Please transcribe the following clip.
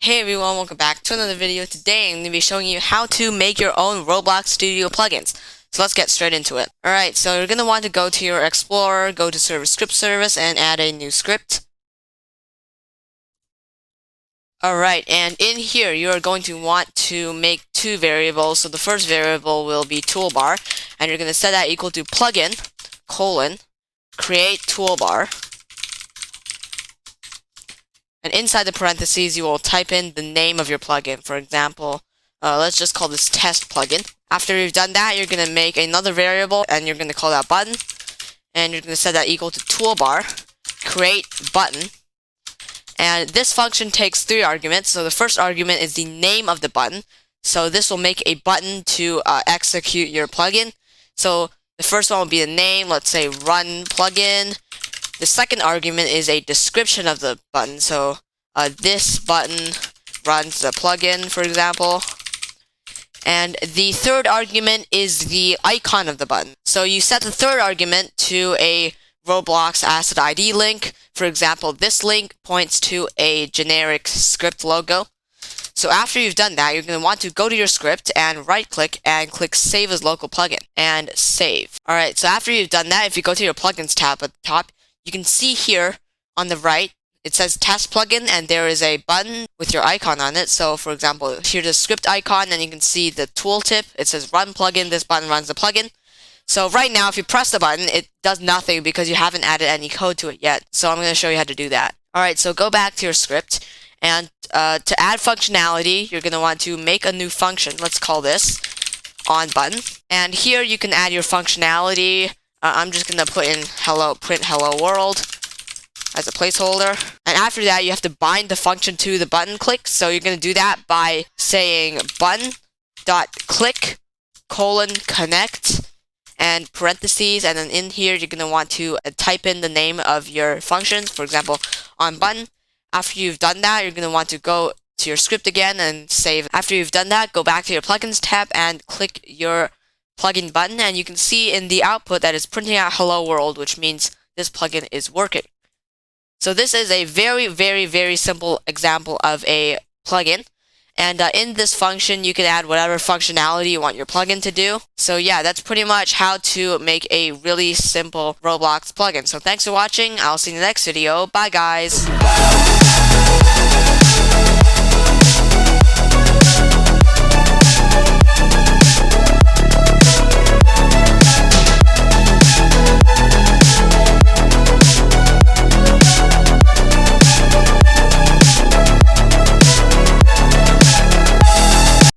Hey everyone, welcome back to another video. Today I'm going to be showing you how to make your own Roblox Studio plugins. So let's get straight into it. Alright, so you're going to want to go to your Explorer, go to Script Service, and add a new script. Alright, and in here you're going to want to make two variables. So the first variable will be toolbar, and you're going to set that equal to plugin, create toolbar. And inside the parentheses, you will type in the name of your plugin. For example, let's just call this test plugin. After you've done that, you're going to make another variable, and you're going to call that button. And you're going to set that equal to toolbar, create button. And this function takes 3 arguments. So the first argument is the name of the button. So this will make a button to execute your plugin. So the first one will be the name, let's say run plugin. The second argument is a description of the button. So this button runs the plugin, for example. And the third argument is the icon of the button. So you set the third argument to a Roblox asset ID link. For example, this link points to a generic script logo. So after you've done that, you're going to want to go to your script and right-click and click Save as Local Plugin and save. Alright, so after you've done that, if you go to your Plugins tab at the top, you can see here on the right, it says test plugin, and there is a button with your icon on it. So for example, here's the script icon, and you can see the tooltip. It says run plugin, this button runs the plugin. So right now, if you press the button, it does nothing because you haven't added any code to it yet. So I'm going to show you how to do that. Alright, so go back to your script, and to add functionality, you're going to want to make a new function. Let's call this on button. And here you can add your functionality. I'm just going to put in print hello world as a placeholder. And after that, you have to bind the function to the button click. So you're going to do that by saying button.click :connect and parentheses. And then in here, you're going to want to type in the name of your functions. For example, on button. After you've done that, you're going to want to go to your script again and save. After you've done that, go back to your plugins tab and click your plugin button, and you can see in the output that it's printing out hello world, which means this plugin is working. So this is a very simple example of a plugin, and in this function you can add whatever functionality you want your plugin to do. So yeah, that's pretty much how to make a really simple Roblox plugin. So thanks for watching. I'll see you in the next video. Bye guys.